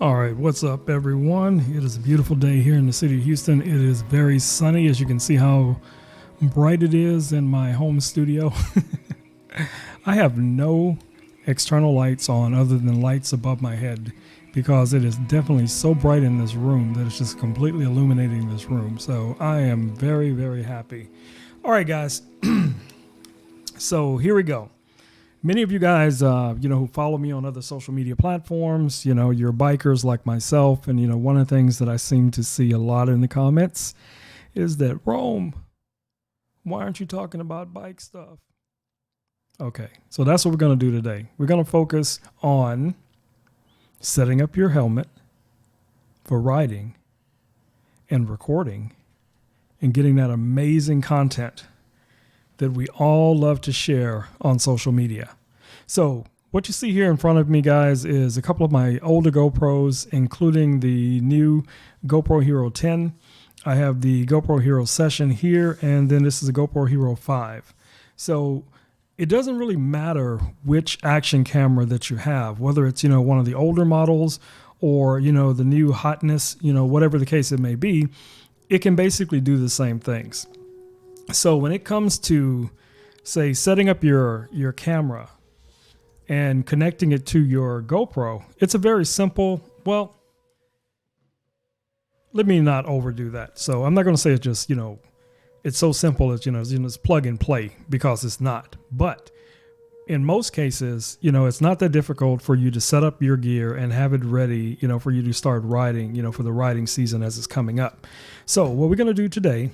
All right, what's up, everyone? It is a beautiful day here in the city of Houston. It is very sunny, as you can see how bright it is in my home studio. I have no external lights on other than lights above my head because it is definitely so bright in this room that it's just completely illuminating this room. So I am very, very happy. All right, guys. So here we go. Many of you guys, who follow me on other social media platforms, you're bikers like myself. And, one of the things that I seem to see a lot in the comments is that, Rome, why aren't you talking about bike stuff? Okay, so that's what we're going to do today. We're going to focus on setting up your helmet for riding and recording and getting that amazing content that we all love to share on social media. So what you see here in front of me, guys, is a couple of my older GoPros, including the new GoPro Hero 10. I have the GoPro Hero Session here, and then this is a GoPro Hero 5. So it doesn't really matter which action camera that you have, whether it's, one of the older models or, the new hotness, whatever the case it may be, it can basically do the same things. So when it comes to, say, setting up your camera and connecting it to your GoPro, it's a very simple, well, let me not overdo that. So I'm not going to say it's just, it's so simple as, it's plug and play, because it's not. But in most cases, it's not that difficult for you to set up your gear and have it ready, for you to start riding, for the riding season as it's coming up. So what we're going to do today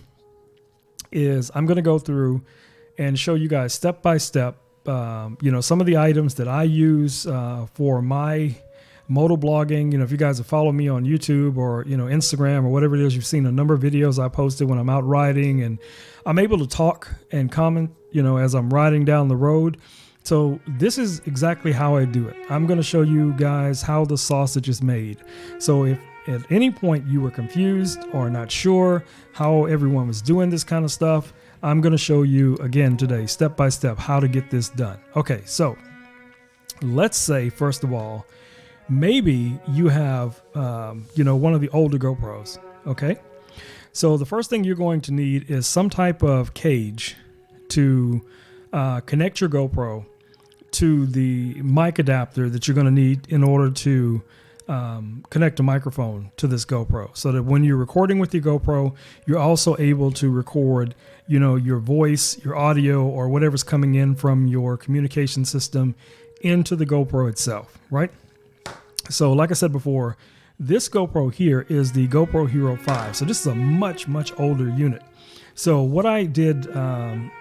is I'm going to go through and show you guys step by step, some of the items that I use for my moto blogging. If you guys have followed me on YouTube or, Instagram or whatever it is, you've seen a number of videos I posted when I'm out riding, and I'm able to talk and comment, as I'm riding down the road. So this is exactly how I do it. I'm going to show you guys how the sausage is made. So if at any point you were confused or not sure how everyone was doing this kind of stuff, I'm going to show you again today, step by step, how to get this done. Okay, so let's say, first of all, maybe you have, one of the older GoPros, okay? So the first thing you're going to need is some type of cage to connect your GoPro to the mic adapter that you're going to need in order to connect a microphone to this GoPro, so that when you're recording with your GoPro, you're also able to record, your voice, your audio, or whatever's coming in from your communication system into the GoPro itself, right? So like I said before, this GoPro here is the GoPro Hero 5. So this is a much, much older unit. So what I did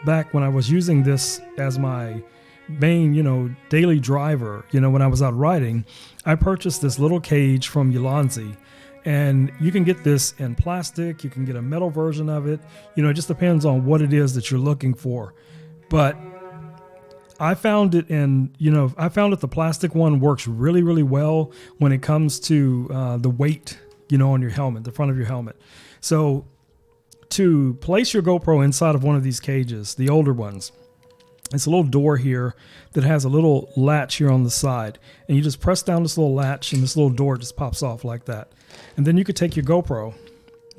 back when I was using this as my main, daily driver, when I was out riding, I purchased this little cage from Ulanzi, and you can get this in plastic. You can get a metal version of it. It just depends on what it is that you're looking for. But I found it the plastic one works really, really well when it comes to the weight, on your helmet, the front of your helmet. So to place your GoPro inside of one of these cages, the older ones, it's a little door here that has a little latch here on the side, and you just press down this little latch and this little door just pops off like that. And then you could take your GoPro.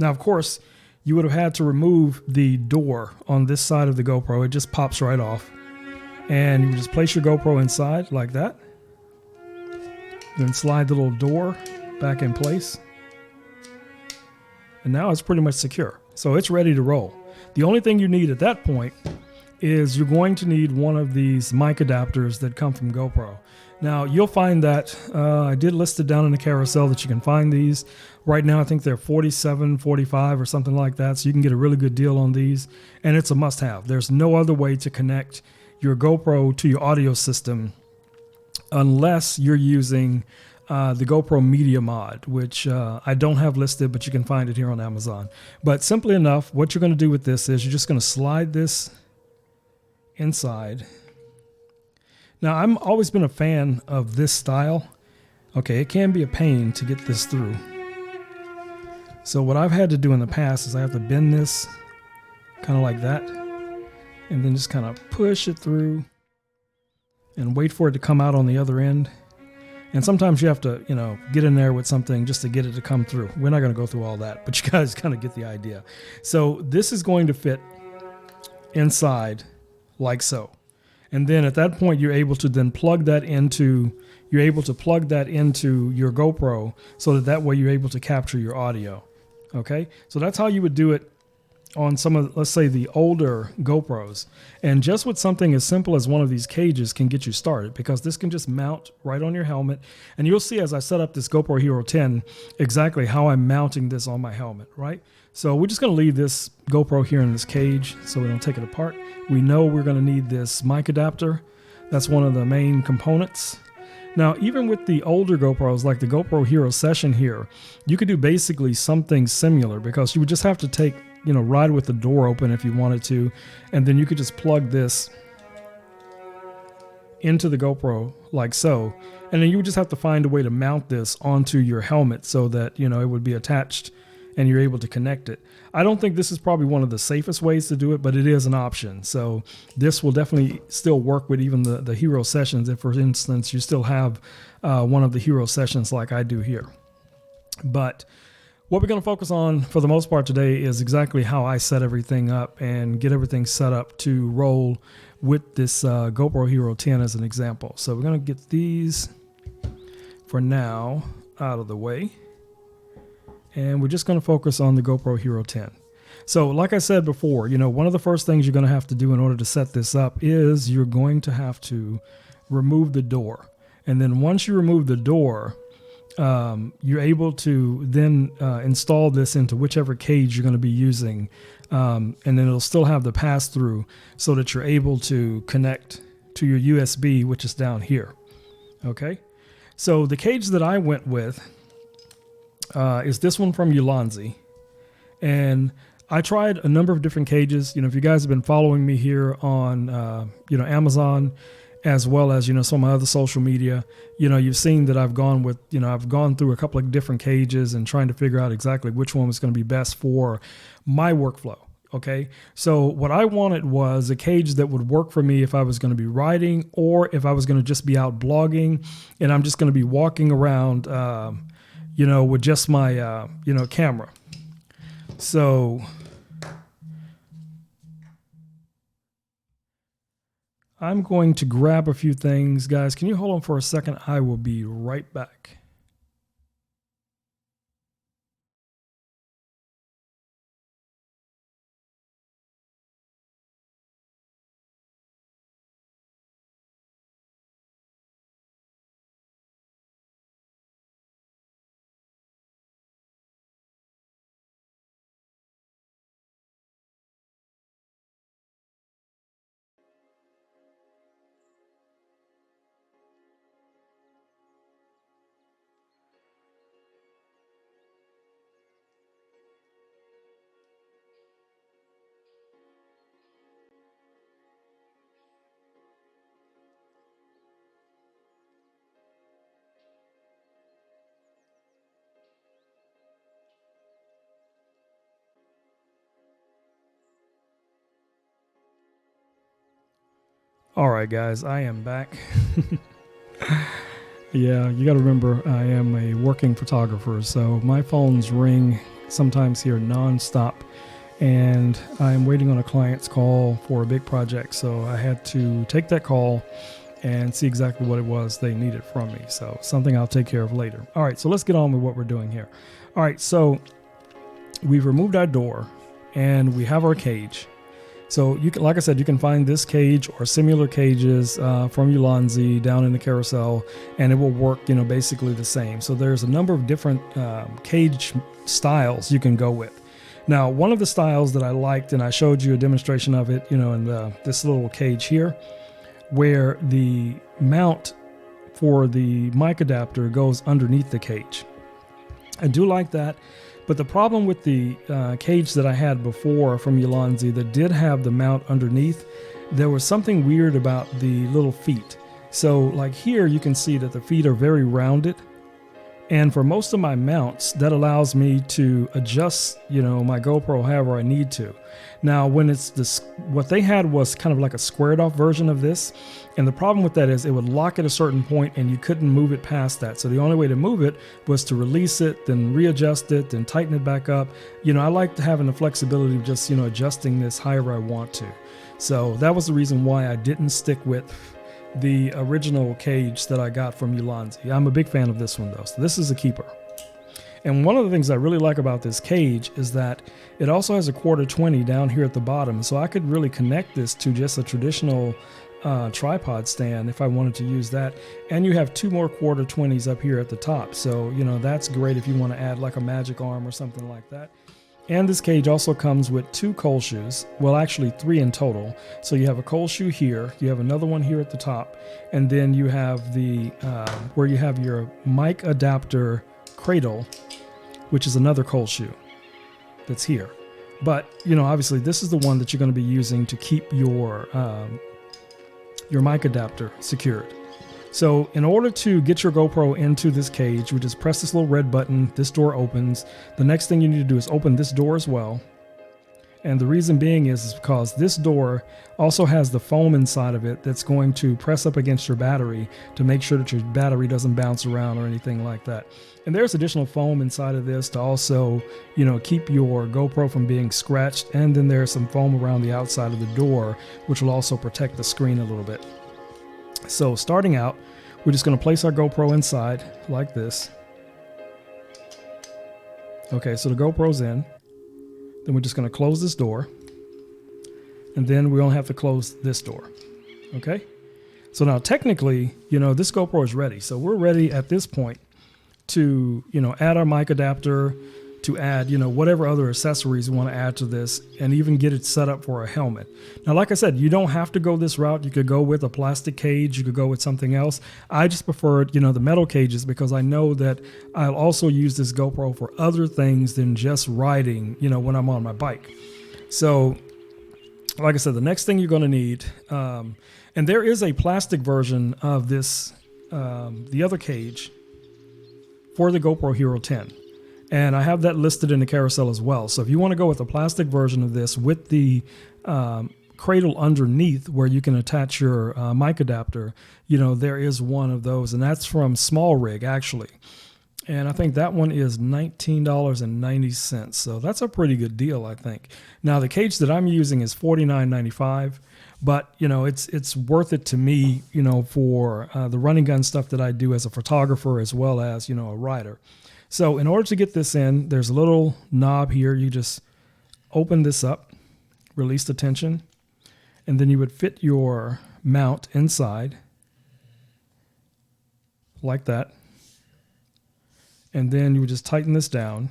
Now, of course, you would have had to remove the door on this side of the GoPro. It just pops right off. And you just place your GoPro inside like that. Then slide the little door back in place. And now it's pretty much secure. So it's ready to roll. The only thing you need at that point is you're going to need one of these mic adapters that come from GoPro. Now, you'll find that I did list it down in the carousel that you can find these. Right now, I think they're $47, $45 or something like that, so you can get a really good deal on these, and it's a must-have. There's no other way to connect your GoPro to your audio system unless you're using the GoPro Media Mod, which I don't have listed, but you can find it here on Amazon. But simply enough, what you're going to do with this is you're just going to slide this inside. Now, I've always been a fan of this style. Okay, it can be a pain to get this through. So what I've had to do in the past is I have to bend this kind of like that, and then just kind of push it through and wait for it to come out on the other end. And sometimes you have to, get in there with something just to get it to come through. We're not going to go through all that, but you guys kind of get the idea. So this is going to fit inside like so. And then at that point, you're able to then plug that into your GoPro so that way you're able to capture your audio. Okay, so that's how you would do it on some of, let's say, the older GoPros. And just with something as simple as one of these cages can get you started, because this can just mount right on your helmet. And you'll see as I set up this GoPro Hero 10 exactly how I'm mounting this on my helmet, right? So we're just going to leave this GoPro here in this cage so we don't take it apart. We know we're going to need this mic adapter. That's one of the main components. Now, even with the older GoPros, like the GoPro Hero Session here, you could do basically something similar, because you would just have to take, ride with the door open if you wanted to, and then you could just plug this into the GoPro like so, and then you would just have to find a way to mount this onto your helmet so that, it would be attached and you're able to connect it. I don't think this is probably one of the safest ways to do it, but it is an option. So this will definitely still work with even the Hero Sessions if, for instance, you still have one of the Hero Sessions like I do here. But what we're going to focus on for the most part today is exactly how I set everything up and get everything set up to roll with this GoPro Hero 10 as an example. So we're going to get these for now out of the way. And we're just going to focus on the GoPro Hero 10. So like I said before, one of the first things you're going to have to do in order to set this up is you're going to have to remove the door. And then once you remove the door, you're able to then install this into whichever cage you're going to be using. And then it'll still have the pass-through so that you're able to connect to your USB, which is down here. Okay? So the cage that I went with is this one from Ulanzi. And I tried a number of different cages. If you guys have been following me here on, Amazon, as well as, some of my other social media, you've seen that I've gone with, I've gone through a couple of different cages and trying to figure out exactly which one was going to be best for my workflow. Okay. So what I wanted was a cage that would work for me if I was going to be riding, or if I was going to just be out blogging and I'm just going to be walking around, with just my, camera. So I'm going to grab a few things. Guys, can you hold on for a second? I will be right back. All right, guys, I am back. Yeah, you got to remember, I am a working photographer, so my phones ring sometimes here nonstop, and I'm waiting on a client's call for a big project, so I had to take that call and see exactly what it was they needed from me. So something I'll take care of later. All right, so let's get on with what we're doing here. All right, so we've removed our door and we have our cage. So you can, like I said, you can find this cage or similar cages from Ulanzi down in the carousel, and it will work, basically the same. So there's a number of different cage styles you can go with. Now, one of the styles that I liked, and I showed you a demonstration of it, in this little cage here, where the mount for the mic adapter goes underneath the cage. I do like that. But the problem with the cage that I had before from Ulanzi that did have the mount underneath, there was something weird about the little feet. So like here you can see that the feet are very rounded, And for most of my mounts, that allows me to adjust, my GoPro however I need to. Now, when it's this, what they had was kind of like a squared off version of this. And the problem with that is it would lock at a certain point and you couldn't move it past that. So the only way to move it was to release it, then readjust it, then tighten it back up. I like having the flexibility of just, adjusting this however I want to. So that was the reason why I didn't stick with the original cage that I got from Ulanzi. I'm a big fan of this one though, so this is a keeper. And one of the things I really like about this cage is that it also has a 1/4-20 down here at the bottom, so I could really connect this to just a traditional tripod stand if I wanted to use that. And you have 2 more 1/4-20s up here at the top, so that's great if you want to add like a magic arm or something like that. And this cage also comes with 2 cold shoes. Well, actually 3 in total. So you have a cold shoe here, you have another one here at the top, and then you have the where you have your mic adapter cradle, which is another cold shoe that's here. But obviously this is the one that you're going to be using to keep your mic adapter secured. So in order to get your GoPro into this cage, you just press this little red button, this door opens. The next thing you need to do is open this door as well. And the reason being is because this door also has the foam inside of it that's going to press up against your battery to make sure that your battery doesn't bounce around or anything like that. And there's additional foam inside of this to also, keep your GoPro from being scratched. And then there's some foam around the outside of the door, which will also protect the screen a little bit. So starting out, we're just going to place our GoPro inside like this. Okay, so the GoPro's in. Then we're just going to close this door. And then we only have to close this door. Okay? So now technically, this GoPro is ready. So we're ready at this point to, add our mic adapter, to add, whatever other accessories we want to add to this, and even get it set up for a helmet. Now, like I said, you don't have to go this route. You could go with a plastic cage. You could go with something else. I just preferred, the metal cages because I know that I'll also use this GoPro for other things than just riding, when I'm on my bike. So, like I said, the next thing you're going to need, and there is a plastic version of this, the other cage for the GoPro Hero 10. And I have that listed in the carousel as well. So if you want to go with a plastic version of this with the cradle underneath where you can attach your mic adapter, there is one of those. And that's from Small Rig, actually. And I think that one is $19.90. So that's a pretty good deal, I think. Now, the cage that I'm using is $49.95. But, it's worth it to me, for the running gun stuff that I do as a photographer as well as, a rider. So in order to get this in, there's a little knob here. You just open this up, release the tension, and then you would fit your mount inside like that. And then you would just tighten this down.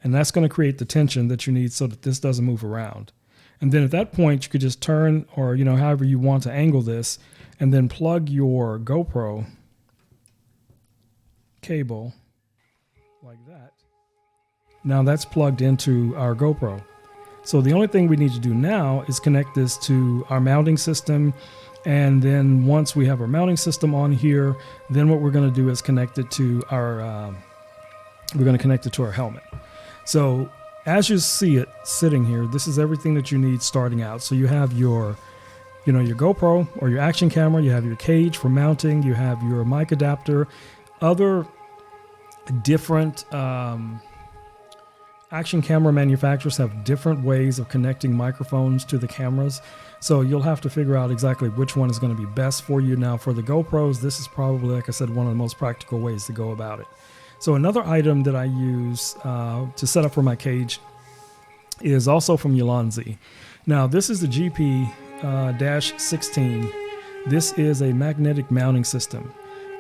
And that's going to create the tension that you need so that this doesn't move around. And then at that point, you could just turn or, however you want to angle this, and then plug your GoPro cable like that. Now that's plugged into our GoPro. So the only thing we need to do now is connect this to our mounting system. And then once we have our mounting system on here, then what we're going to do is connect it to our, helmet. So as you see it sitting here, this is everything that you need starting out. So you have your GoPro or your action camera, you have your cage for mounting, you have your mic adapter, other different action camera manufacturers have different ways of connecting microphones to the cameras. So you'll have to figure out exactly which one is going to be best for you. Now for the GoPros, this is probably, like I said, one of the most practical ways to go about it. So another item that I use to set up for my cage is also from Ulanzi. Now this is the GP-16. This is a magnetic mounting system.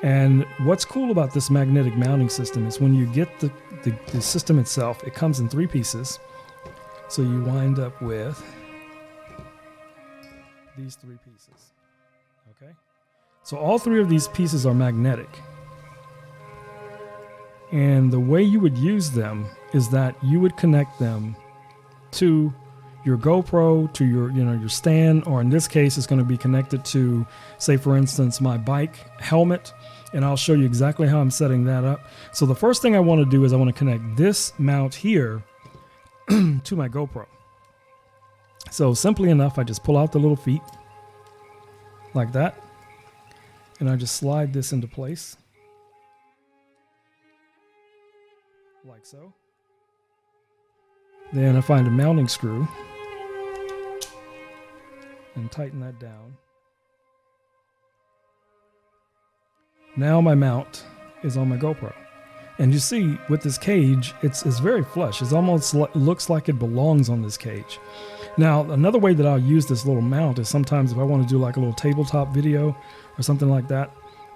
And what's cool about this magnetic mounting system is when you get the system itself, it comes in 3 pieces. So you wind up with these 3 pieces. Okay? So all 3 of these pieces are magnetic. And the way you would use them is that you would connect them to your GoPro, to your stand, or in this case, it's going to be connected to, say for instance, my bike helmet, And I'll show you exactly how I'm setting that up. So the first thing I want to do is I want to connect this mount here to my GoPro. So simply enough, I just pull out the little feet like that. And I just slide this into place. Like so. Then I find a mounting screw and tighten that down. Now my mount is on my GoPro. And you see with this cage, it's very flush. It almost looks like it belongs on this cage. Now, another way that I'll use this little mount is sometimes if I want to do like a little tabletop video or something like that,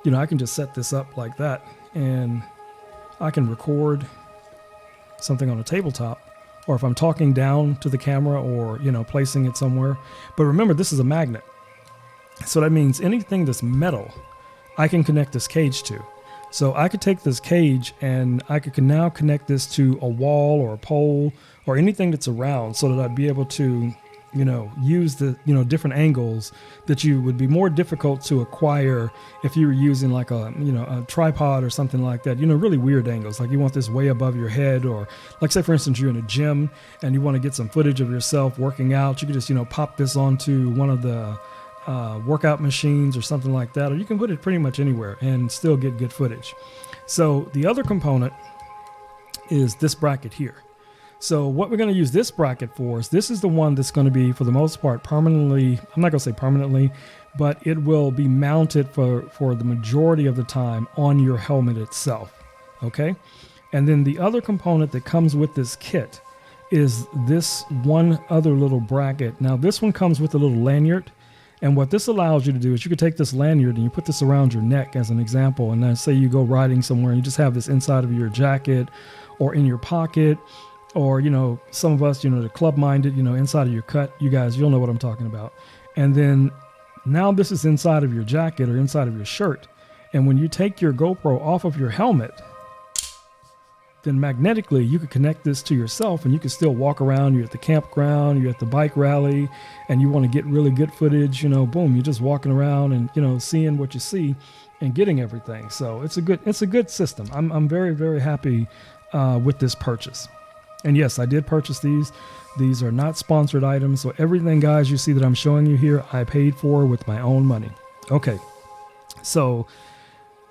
you know, I can just set this up like that and I can record something on a tabletop, or if I'm talking down to the camera or, you know, placing it somewhere. But remember, this is a magnet. So that means anything that's metal, I can connect this cage to. So I could take this cage and I could now connect this to a wall or a pole or anything that's around, so that I'd be able to, you know, use the, you know, different angles that you would be more difficult to acquire if you were using like a, you know, a tripod or something like that, you know, really weird angles. Like you want this way above your head, or like say for instance, you're in a gym and you want to get some footage of yourself working out. You could just, you know, pop this onto one of the workout machines or something like that, or you can put it pretty much anywhere and still get good footage. So the other component is this bracket here. So what we're going to use this bracket for is, this is the one that's going to be, for the most part, permanently, I'm not going to say permanently, but it will be mounted for the majority of the time on your helmet itself. Okay. And then the other component that comes with this kit is this one other little bracket. Now this one comes with a little lanyard. And what this allows you to do is you could take this lanyard and you put this around your neck as an example. And then say you go riding somewhere and you just have this inside of your jacket or in your pocket, or, you know, some of us, you know, the club minded, you know, inside of your cut, you guys, you'll know what I'm talking about. And then now this is inside of your jacket or inside of your shirt. And when you take your GoPro off of your helmet, then magnetically you could connect this to yourself and you can still walk around. You're at the campground, you're at the bike rally, and you want to get really good footage, you know, boom, you're just walking around and, you know, seeing what you see and getting everything. So it's a good system. I'm very, very happy with this purchase. And yes, I did purchase these. These are not sponsored items. So everything, guys, you see that I'm showing you here, I paid for with my own money. Okay, so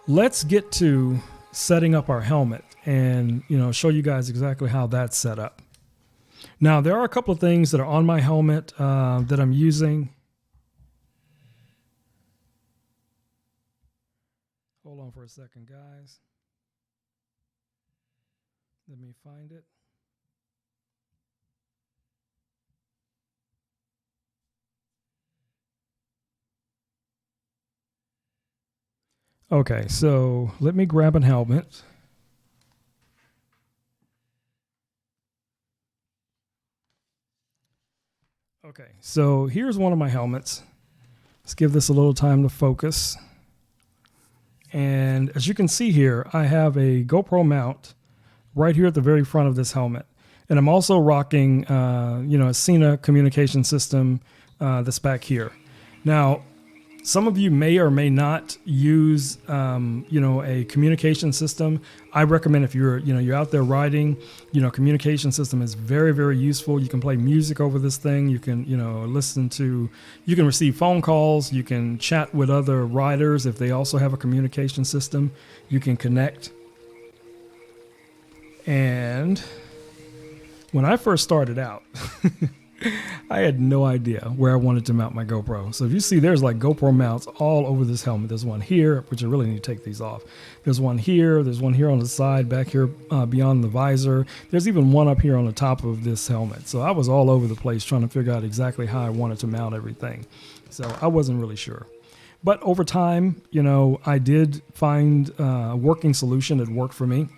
let's get to setting up our helmet and, you know, show you guys exactly how that's set up. Now, there are a couple of things that are on my helmet that I'm using. Hold on for a second, guys. Let me find it. Okay, so let me grab a helmet. Okay, so here's one of my helmets. Let's give this a little time to focus. And as you can see here, I have a GoPro mount right here at the very front of this helmet. And I'm also rocking, you know, a Cena communication system that's back here. Now, some of you may or may not use, you know, a communication system. I recommend if you're, you know, you're out there riding, you know, communication system is very, very useful. You can play music over this thing. You can, you know, you can receive phone calls. You can chat with other riders if they also have a communication system. You can connect. And when I first started out, I had no idea where I wanted to mount my GoPro. So if you see, there's like GoPro mounts all over this helmet. There's one here, which I really need to take these off. There's one here. There's one here on the side, back here beyond the visor. There's even one up here on the top of this helmet. So I was all over the place trying to figure out exactly how I wanted to mount everything. So I wasn't really sure. But over time, you know, I did find a working solution that worked for me.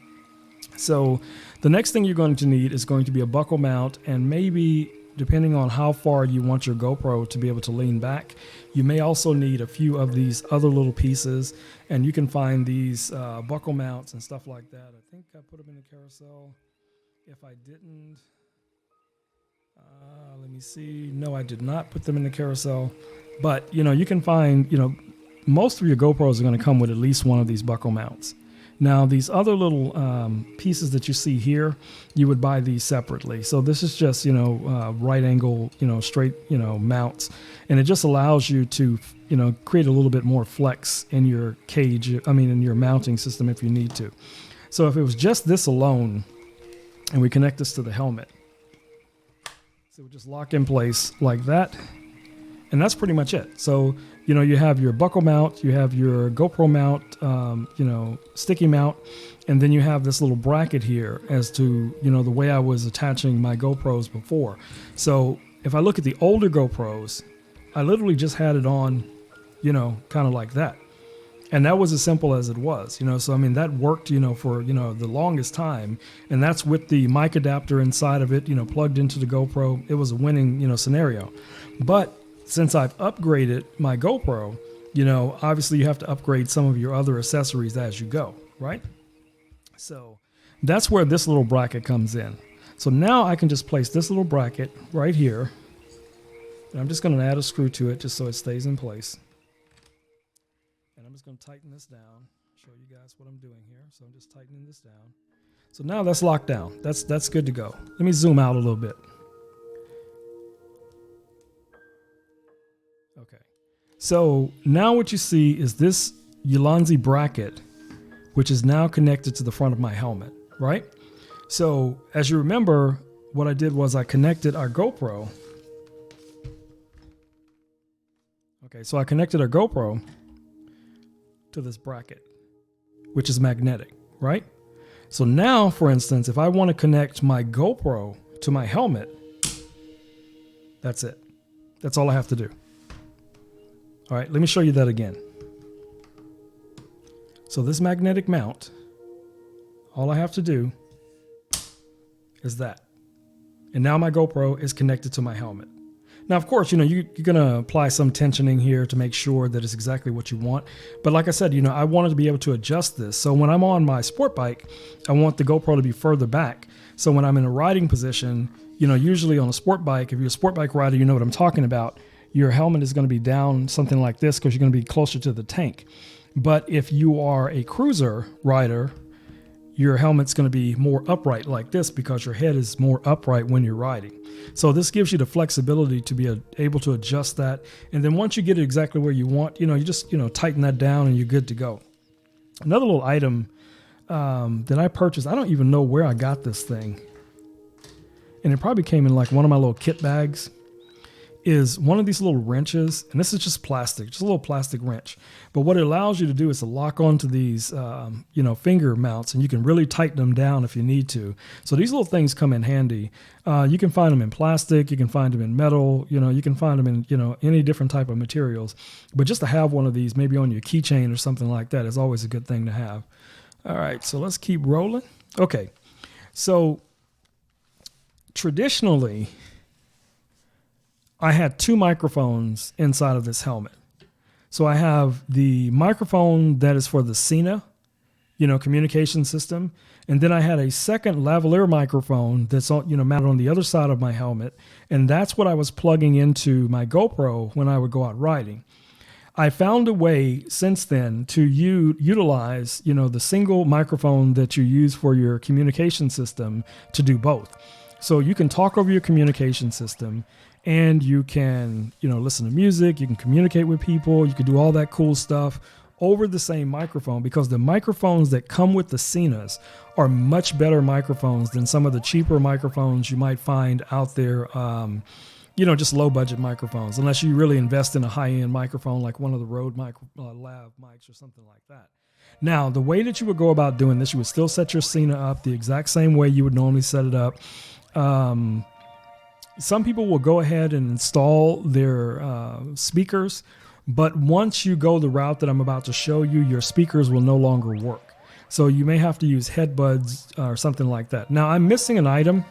So the next thing you're going to need is going to be a buckle mount, and maybe, depending on how far you want your GoPro to be able to lean back, you may also need a few of these other little pieces, and you can find these buckle mounts and stuff like that. I think I put them in the carousel. If I didn't, let me see. No, I did not put them in the carousel. But, you know, you can find, you know, most of your GoPros are going to come with at least one of these buckle mounts. Now, these other little pieces that you see here, you would buy these separately. So this is just, right angle, straight, mounts. And it just allows you to, create a little bit more flex in your cage, in your mounting system if you need to. So if it was just this alone, and we connect this to the helmet, so we just lock in place like that. And that's pretty much it. So, you have your buckle mount, you have your GoPro mount, sticky mount, and then you have this little bracket here as to, the way I was attaching my GoPros before. So if I look at the older GoPros, I literally just had it on, kind of like that. And that was as simple as it was, so, that worked, for, the longest time. And that's with the mic adapter inside of it, plugged into the GoPro. It was a winning, scenario. But since I've upgraded my GoPro, obviously you have to upgrade some of your other accessories as you go, right? So that's where this little bracket comes in. So now I can just place this little bracket right here. And I'm just going to add a screw to it just so it stays in place. And I'm just going to tighten this down, show you guys what I'm doing here. So I'm just tightening this down. So now that's locked down. That's good to go. Let me zoom out a little bit. Okay, so now what you see is this Ulanzi bracket, which is now connected to the front of my helmet, right? So as you remember, what I did was I connected our GoPro. Okay, so I connected our GoPro to this bracket, which is magnetic, right? So now, for instance, if I want to connect my GoPro to my helmet, that's it. That's all I have to do. All right, let me show you that again. So this magnetic mount, all I have to do is that. And now my GoPro is connected to my helmet. Now, of course, you're going to apply some tensioning here to make sure that it's exactly what you want. But like I said, I wanted to be able to adjust this. So when I'm on my sport bike, I want the GoPro to be further back. So when I'm in a riding position, usually on a sport bike, if you're a sport bike rider, you know what I'm talking about. Your helmet is going to be down something like this because you're going to be closer to the tank. But if you are a cruiser rider, your helmet's going to be more upright like this because your head is more upright when you're riding. So this gives you the flexibility to be able to adjust that. And then once you get it exactly where you want, you just, tighten that down and you're good to go. Another little item that I purchased, I don't even know where I got this thing. And it probably came in like one of my little kit bags. Is one of these little wrenches, and this is just plastic, just a little plastic wrench. But what it allows you to do is to lock onto these, finger mounts, and you can really tighten them down if you need to. So these little things come in handy. You can find them in plastic, you can find them in metal, you can find them in, any different type of materials. But just to have one of these, maybe on your keychain or something like that, is always a good thing to have. All right, so let's keep rolling. Okay, so traditionally, I had two microphones inside of this helmet. So I have the microphone that is for the Sena, communication system. And then I had a second lavalier microphone that's mounted on the other side of my helmet. And that's what I was plugging into my GoPro when I would go out riding. I found a way since then to utilize, the single microphone that you use for your communication system to do both. So you can talk over your communication system. And you can, listen to music, you can communicate with people, you can do all that cool stuff over the same microphone because the microphones that come with the Senas are much better microphones than some of the cheaper microphones you might find out there, just low budget microphones, unless you really invest in a high-end microphone like one of the Rode Lav mics or something like that. Now, the way that you would go about doing this, you would still set your Sena up the exact same way you would normally set it up. Some people will go ahead and install their speakers, but once you go the route that I'm about to show you, your speakers will no longer work. So you may have to use headbuds or something like that. Now, I'm missing an item,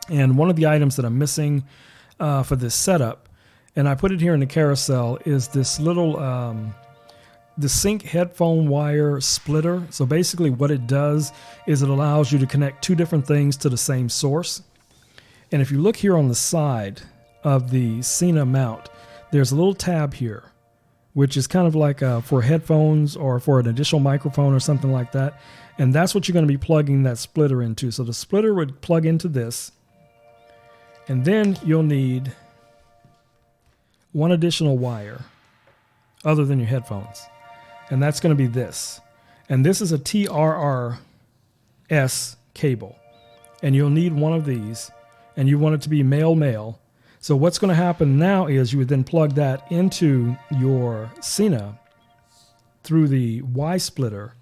and one of the items that I'm missing for this setup, and I put it here in the carousel, is this little the sync headphone wire splitter. So basically what it does is it allows you to connect two different things to the same source. And if you look here on the side of the Sena mount, there's a little tab here. which is kind of like for headphones or for an additional microphone or something like that. And that's what you're going to be plugging that splitter into. So the splitter would plug into this. And then you'll need one additional wire other than your headphones. And that's going to be this. And this is a TRRS cable. And you'll need one of these. And you want it to be male. So what's going to happen now is you would then plug that into your Cena through the Y splitter.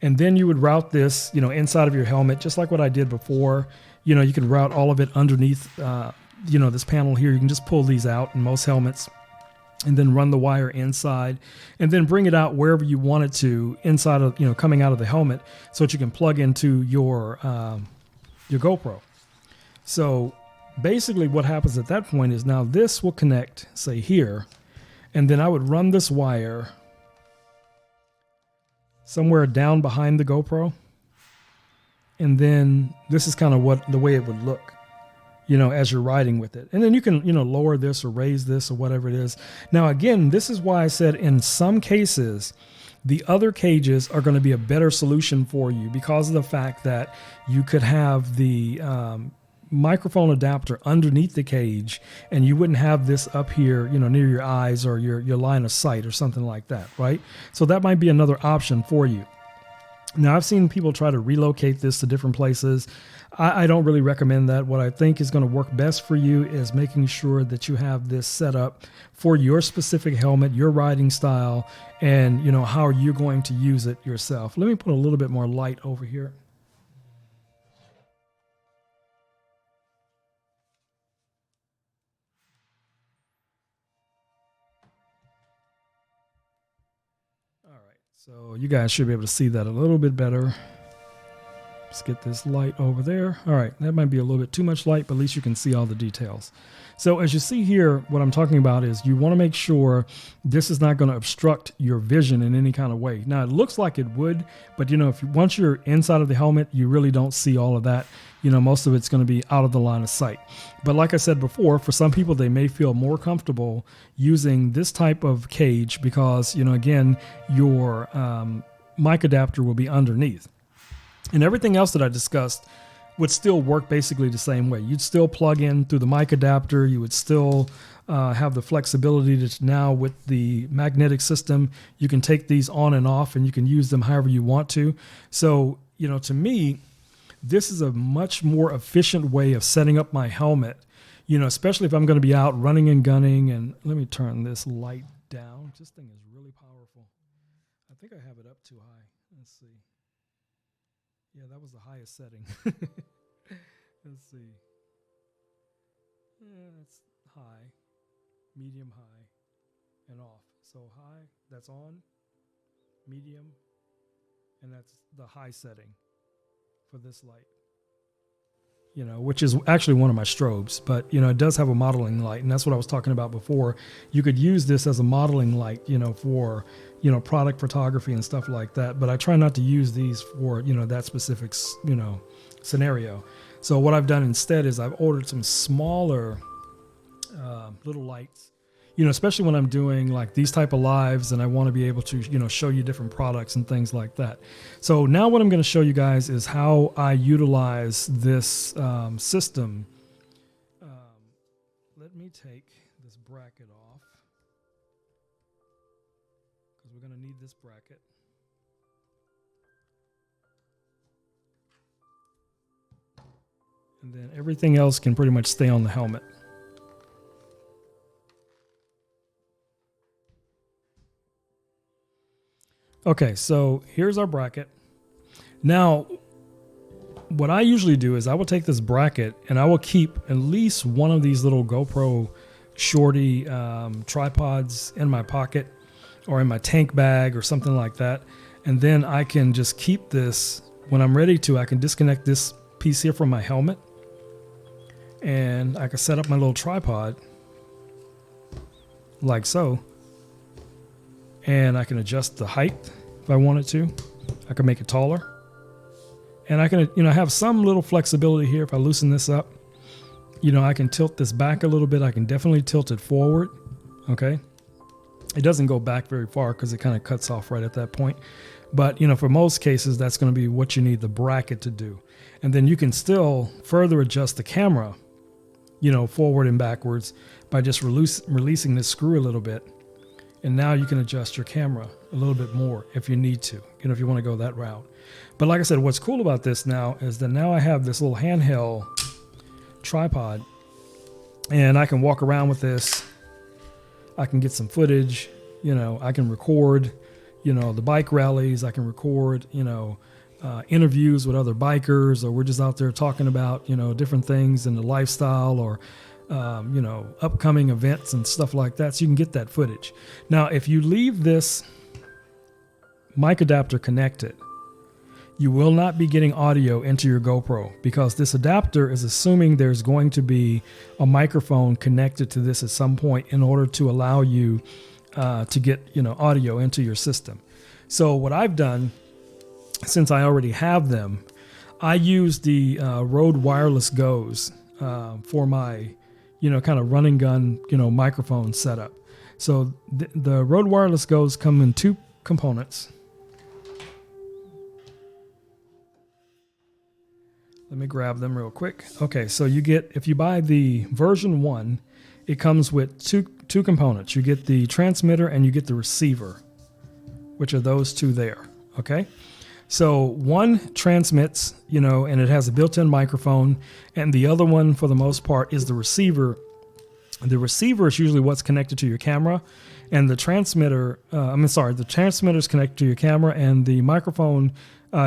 And then you would route this, inside of your helmet, just like what I did before. You could route all of it underneath, this panel here. You can just pull these out in most helmets and then run the wire inside and then bring it out wherever you want it to inside of, coming out of the helmet so that you can plug into your GoPro. So basically what happens at that point is now this will connect, say here, and then I would run this wire somewhere down behind the GoPro. And then this is kind of the way it would look, as you're riding with it. And then you can, lower this or raise this or whatever it is. Now, again, this is why I said in some cases, the other cages are going to be a better solution for you because of the fact that you could have the microphone adapter underneath the cage and you wouldn't have this up here, near your eyes or your line of sight or something like that, right? So that might be another option for you. Now, I've seen people try to relocate this to different places. I don't really recommend that. What I think is going to work best for you is making sure that you have this set up for your specific helmet, your riding style, and how you're going to use it yourself. Let me put a little bit more light over here. So you guys should be able to see that a little bit better. Let's get this light over there. All right, that might be a little bit too much light, but at least you can see all the details. So as you see here, what I'm talking about is you want to make sure this is not going to obstruct your vision in any kind of way. Now, it looks like it would, but once you're inside of the helmet, you really don't see all of that. Most of it's going to be out of the line of sight. But like I said before, for some people, they may feel more comfortable using this type of cage because, again, your mic adapter will be underneath. And everything else that I discussed would still work basically the same way. You'd still plug in through the mic adapter. You would still have the flexibility to now with the magnetic system, you can take these on and off and you can use them however you want to. So, to me, this is a much more efficient way of setting up my helmet, especially if I'm going to be out running and gunning. And let me turn this light down. This thing is really powerful. I think I have it up too high. Let's see. Yeah, that was the highest setting. Let's see. Yeah, that's high, medium, high, and off. So high, that's on, medium, and that's the high setting for this light. Which is actually one of my strobes, but it does have a modeling light, and that's what I was talking about before. You could use this as a modeling light, for product photography and stuff like that. But I try not to use these for that specific scenario. So what I've done instead is I've ordered some smaller little lights. Especially when I'm doing like these type of lives and I want to be able to, show you different products and things like that. So now what I'm going to show you guys is how I utilize this system. Let me take this bracket off because we're going to need this bracket. And then everything else can pretty much stay on the helmet. Okay, so here's our bracket. Now, what I usually do is I will take this bracket and I will keep at least one of these little GoPro Shorty tripods in my pocket or in my tank bag or something like that. And then I can just keep this when I'm ready to. I can disconnect this piece here from my helmet and I can set up my little tripod like so. And I can adjust the height if I wanted to. I can make it taller. And I can, have some little flexibility here. If I loosen this up, I can tilt this back a little bit. I can definitely tilt it forward. Okay. It doesn't go back very far because it kind of cuts off right at that point. But, you know, for most cases, that's going to be what you need the bracket to do. And then you can still further adjust the camera, you know, forward and backwards by just releasing this screw a little bit. And now you can adjust your camera a little bit more if you need to, you know, if you want to go that route. But like I said, what's cool about this now is that now I have this little handheld tripod and I can walk around with this. I can get some footage, you know, I can record, you know, the bike rallies. I can record, you know, interviews with other bikers, or we're just out there talking about, you know, different things in the lifestyle, or, you know, upcoming events and stuff like that. So you can get that footage. Now, if you leave this mic adapter connected, you will not be getting audio into your GoPro, because this adapter is assuming there's going to be a microphone connected to this at some point in order to allow you to get, you know, audio into your system. So what I've done, since I already have them, I use the Rode Wireless Go's for my, you know, kind of run and gun, you know, microphone setup. So the Rode Wireless Go's come in two components. Let me grab them real quick. Okay, so you get, if you buy the version 1, it comes with two components. You get the transmitter and you get the receiver, which are those two there, okay? So one transmits, you know, and it has a built-in microphone, and the other one, for the most part, is the receiver. The receiver is usually what's connected to your camera, and the transmitter, the transmitter is connected to your camera, and the microphone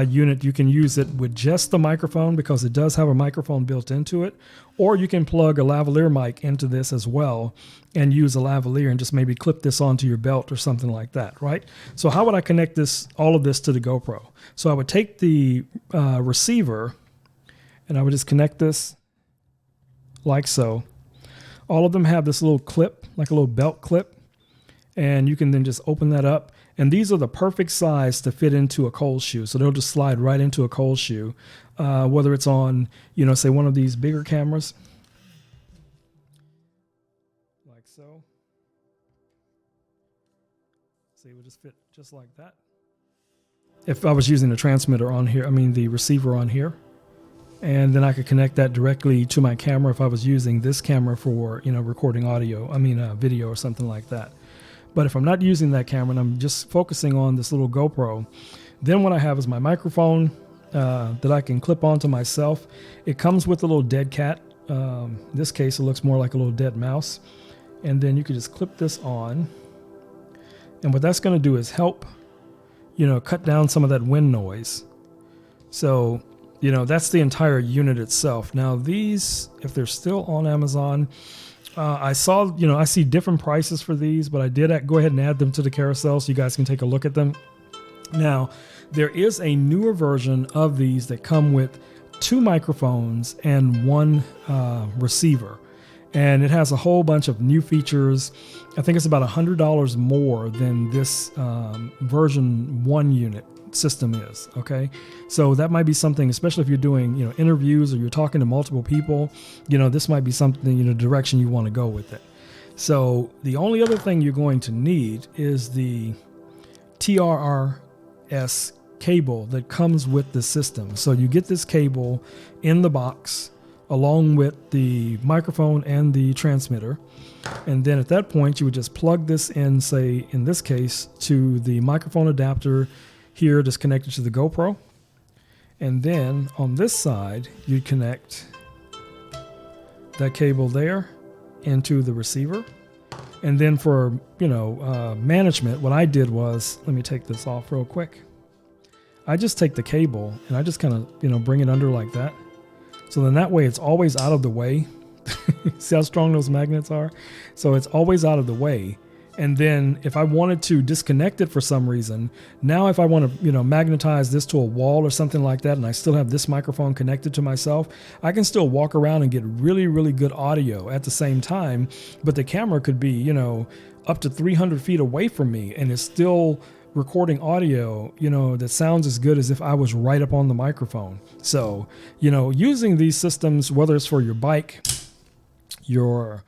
unit, you can use it with just the microphone because it does have a microphone built into it, or you can plug a lavalier mic into this as well and use a lavalier and just maybe clip this onto your belt or something like that, right? So how would I connect all of this to the GoPro? So I would take the receiver and I would just connect this like so. All of them have this little clip, like a little belt clip, and you can then just open that up. And these are the perfect size to fit into a cold shoe. So they'll just slide right into a cold shoe, whether it's on, you know, say one of these bigger cameras, like so. See, it would just fit just like that. If I was using the transmitter on here, the receiver on here, and then I could connect that directly to my camera if I was using this camera for, you know, recording audio, video or something like that. But if I'm not using that camera and I'm just focusing on this little GoPro, then what I have is my microphone that I can clip onto myself. It comes with a little dead cat. In this case, it looks more like a little dead mouse. And then you can just clip this on. And what that's going to do is help, you know, cut down some of that wind noise. So, you know, that's the entire unit itself. Now these, if they're still on Amazon, I see different prices for these, but I did go ahead and add them to the carousel so you guys can take a look at them. Now, there is a newer version of these that come with 2 microphones and 1 receiver. And it has a whole bunch of new features. I think it's about $100 more than this version 1 unit system is, okay? So that might be something, especially if you're doing, you know, interviews or you're talking to multiple people, you know, this might be something, you know, direction you want to go with it. So the only other thing you're going to need is the TRRS cable that comes with the system. So you get this cable in the box along with the microphone and the transmitter. And then at that point, you would just plug this in, say, in this case, to the microphone adapter here that's connected to the GoPro. And then on this side, you connect that cable there into the receiver. And then for, you know, management, what I did was, let me take this off real quick. I just take the cable and I just kind of, you know, bring it under like that. So then that way it's always out of the way. See how strong those magnets are? So it's always out of the way. And then if I wanted to disconnect it for some reason, now if I want to, you know, magnetize this to a wall or something like that, and I still have this microphone connected to myself, I can still walk around and get really, really good audio at the same time. But the camera could be, you know, up to 300 feet away from me, and it's still recording audio, you know, that sounds as good as if I was right up on the microphone. So, you know, using these systems, whether it's for your bike, your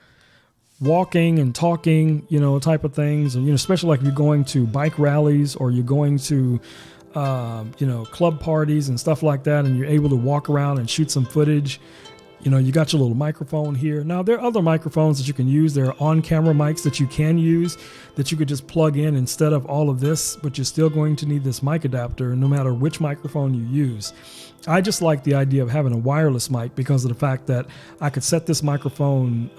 walking and talking, type of things, and especially like if you're going to bike rallies or you're going to club parties and stuff like that, and you're able to walk around and shoot some footage. You got your little microphone here. Now, there are other microphones that you can use. There are on-camera mics that you can use that you could just plug in instead of all of this, but you're still going to need this mic adapter no matter which microphone you use. I just like the idea of having a wireless mic because of the fact that I could set this microphone,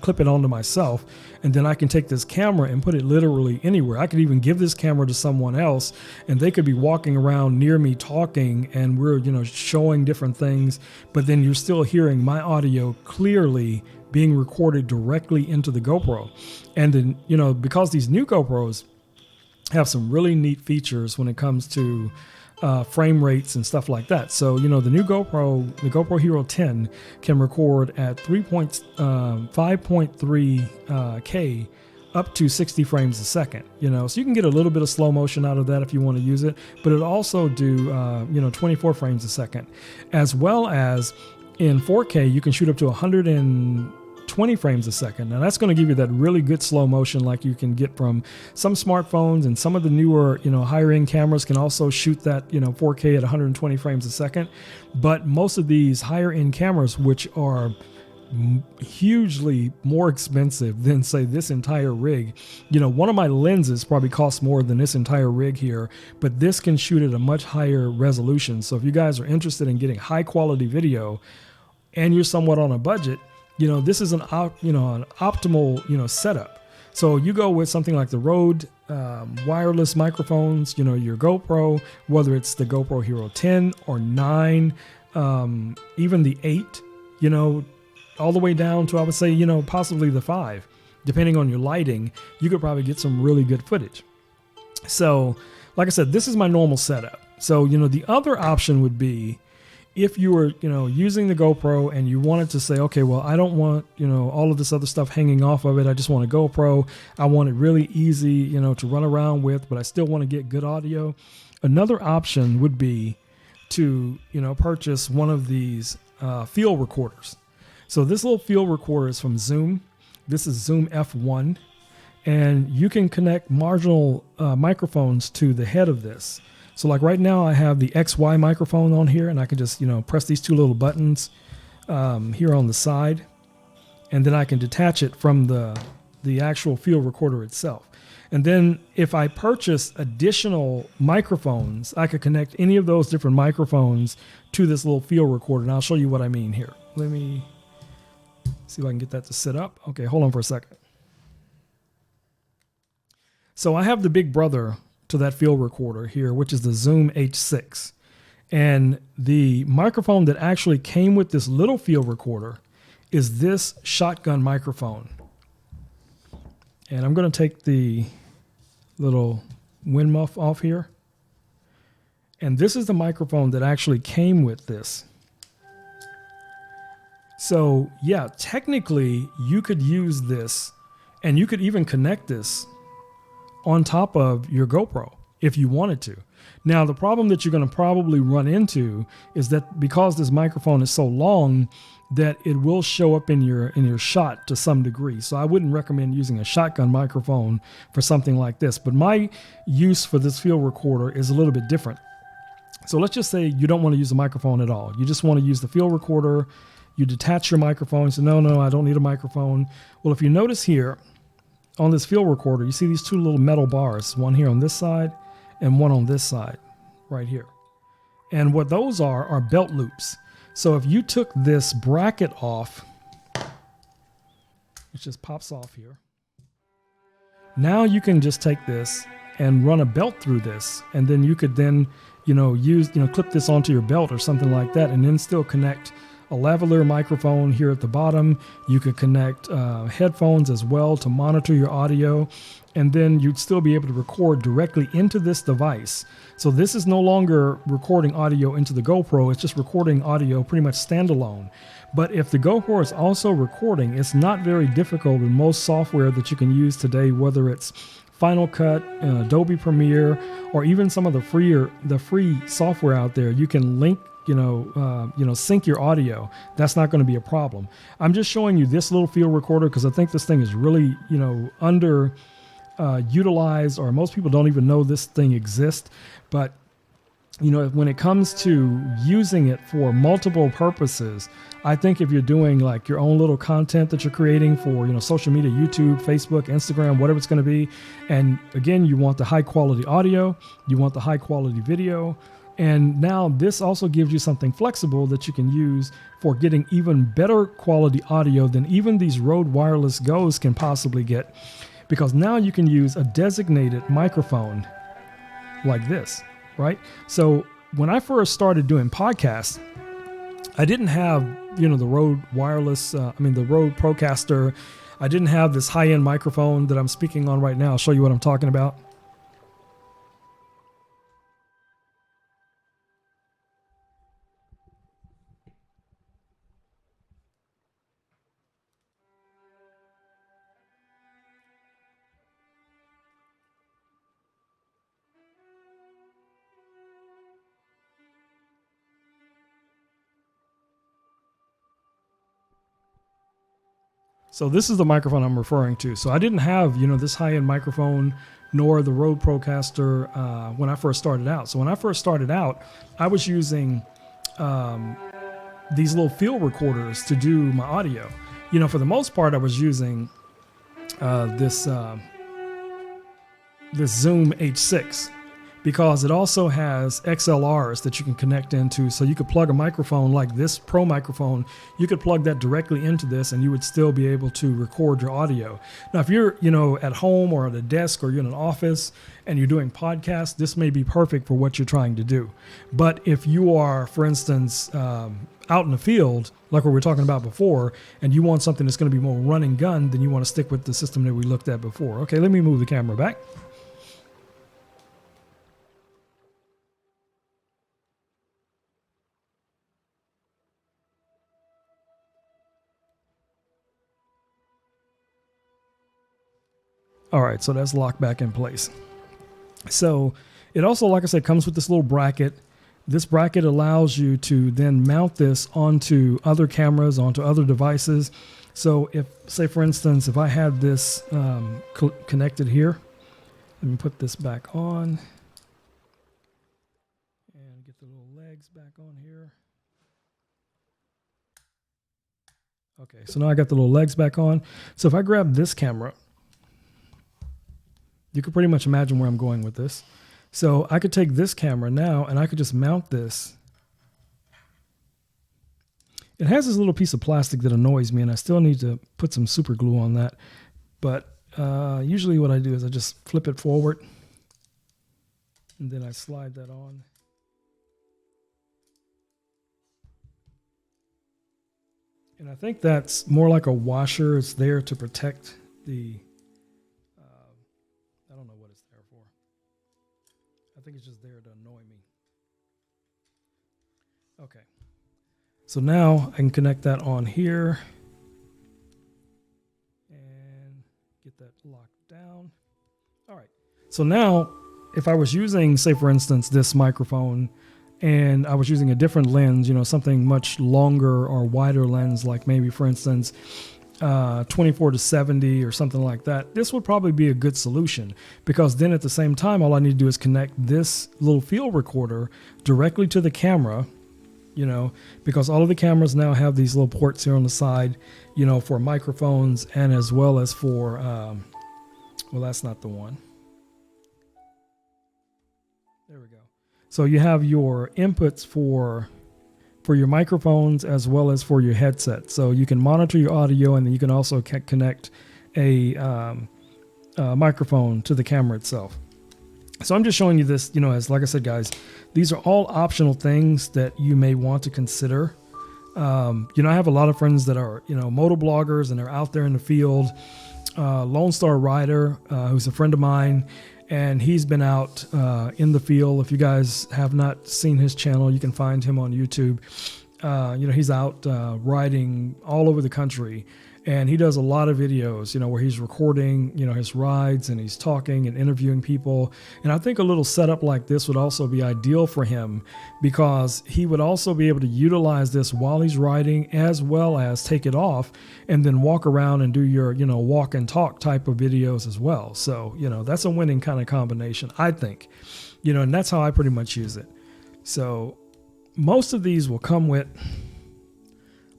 clip it onto myself, and then I can take this camera and put it literally anywhere. I could even give this camera to someone else, and they could be walking around near me talking, and we're, showing different things, but then you're still hearing my audio clearly being recorded directly into the GoPro. And then, because these new GoPros have some really neat features when it comes to frame rates and stuff like that. So, the new GoPro, the GoPro Hero 10 can record at 5.3K up to 60 frames a second, so you can get a little bit of slow motion out of that if you want to use it, but it'll also do, 24 frames a second, as well as in 4K, you can shoot up to 120 frames a second. Now that's going to give you that really good slow motion like you can get from some smartphones, and some of the newer, higher end cameras can also shoot that, 4K at 120 frames a second. But most of these higher end cameras, which are hugely more expensive than say this entire rig, one of my lenses probably costs more than this entire rig here, but this can shoot at a much higher resolution. So if you guys are interested in getting high quality video and you're somewhat on a budget, this is an optimal, setup. So you go with something like the Rode wireless microphones, your GoPro, whether it's the GoPro Hero 10 or 9, even the 8, all the way down to, I would say, possibly the 5. Depending on your lighting, you could probably get some really good footage. So, like I said, this is my normal setup. So, the other option would be if you were, using the GoPro and you wanted to say, okay, well, I don't want, all of this other stuff hanging off of it. I just want a GoPro. I want it really easy, to run around with, but I still want to get good audio. Another option would be to, purchase one of these field recorders. So this little field recorder is from Zoom. This is Zoom F1, and you can connect marginal microphones to the head of this. So like right now I have the XY microphone on here, and I can just, press these two little buttons here on the side, and then I can detach it from the actual field recorder itself. And then if I purchase additional microphones, I could connect any of those different microphones to this little field recorder. And I'll show you what I mean here. Let me see if I can get that to sit up. Okay, hold on for a second. So I have the big brother to that field recorder here, which is the Zoom H6. And the microphone that actually came with this little field recorder is this shotgun microphone. And I'm going to take the little wind muff off here. And this is the microphone that actually came with this. So yeah, technically you could use this, and you could even connect this on top of your GoPro if you wanted to. Now, the problem that you're going to probably run into is that because this microphone is so long, that it will show up in your shot to some degree. So I wouldn't recommend using a shotgun microphone for something like this. But my use for this field recorder is a little bit different. So let's just say you don't want to use a microphone at all. You just want to use the field recorder. You detach your microphone. So no, I don't need a microphone. Well, if you notice here on this field recorder, you see these two little metal bars, one here on this side and one on this side right here. And what those are belt loops. So if you took this bracket off, it just pops off here. Now you can just take this and run a belt through this, and then you could then, clip this onto your belt or something like that, and then still connect a lavalier microphone here at the bottom. You could connect headphones as well to monitor your audio, and then you'd still be able to record directly into this device. So this is no longer recording audio into the GoPro, it's just recording audio pretty much standalone. But if the GoPro is also recording, it's not very difficult in most software that you can use today, whether it's Final Cut, Adobe Premiere, or even some of the free software out there. You can link sync your audio, that's not going to be a problem. I'm just showing you this little field recorder because I think this thing is really, under utilized, or most people don't even know this thing exists. But when it comes to using it for multiple purposes, I think if you're doing like your own little content that you're creating for, social media, YouTube, Facebook, Instagram, whatever it's going to be. And again, you want the high quality audio, you want the high quality video. And now this also gives you something flexible that you can use for getting even better quality audio than even these Rode Wireless Go's can possibly get. Because now you can use a designated microphone like this. Right. So when I first started doing podcasts, I didn't have, the Rode Wireless, the Rode Procaster. I didn't have this high-end microphone that I'm speaking on right now. I'll show you what I'm talking about. So this is the microphone I'm referring to. So I didn't have, this high-end microphone nor the Rode Procaster when I first started out. So when I first started out, I was using these little field recorders to do my audio. For the most part, I was using this Zoom H6 because it also has XLRs that you can connect into. So you could plug a microphone like this Pro microphone, you could plug that directly into this and you would still be able to record your audio. Now, if you're, at home or at a desk or you're in an office and you're doing podcasts, this may be perfect for what you're trying to do. But if you are, for instance, out in the field, like what we were talking about before, and you want something that's going to be more run and gun, then you want to stick with the system that we looked at before. Okay, let me move the camera back. All right, so that's locked back in place. So it also, like I said, comes with this little bracket. This bracket allows you to then mount this onto other cameras, onto other devices. So if, say for instance, if I had this connected here, let me put this back on and get the little legs back on here. Okay, so now I got the little legs back on. So if I grab this camera, you could pretty much imagine where I'm going with this. So I could take this camera now and I could just mount this. It has this little piece of plastic that annoys me and I still need to put some super glue on that. But usually what I do is I just flip it forward and then I slide that on. And I think that's more like a washer. It's there to protect the I don't know what it's there for. I think it's just there to annoy me. Okay. So now I can connect that on here and get that locked down. All right. So now if I was using, say for instance, this microphone and I was using a different lens, something much longer or wider lens, like maybe for instance, 24 to 70 or something like that, this would probably be a good solution because then at the same time, all I need to do is connect this little field recorder directly to the camera, because all of the cameras now have these little ports here on the side, for microphones and as well as for, well, that's not the one. There we go. So you have your inputs for your microphones as well as for your headset. So you can monitor your audio and then you can also connect a microphone to the camera itself. So I'm just showing you this, as like I said, guys, these are all optional things that you may want to consider. I have a lot of friends that are, moto bloggers and they're out there in the field. Lone Star Rider, who's a friend of mine, and he's been out in the field. If you guys have not seen his channel, you can find him on YouTube. He's out riding all over the country. And he does a lot of videos, you know, where he's recording, you know, his rides and he's talking and interviewing people. And I think a little setup like this would also be ideal for him, because he would also be able to utilize this while he's riding, as well as take it off and then walk around and do your, you know, walk and talk type of videos as well. So, you know, that's a winning kind of combination, I think, you know, and that's how I pretty much use it. So most of these will come with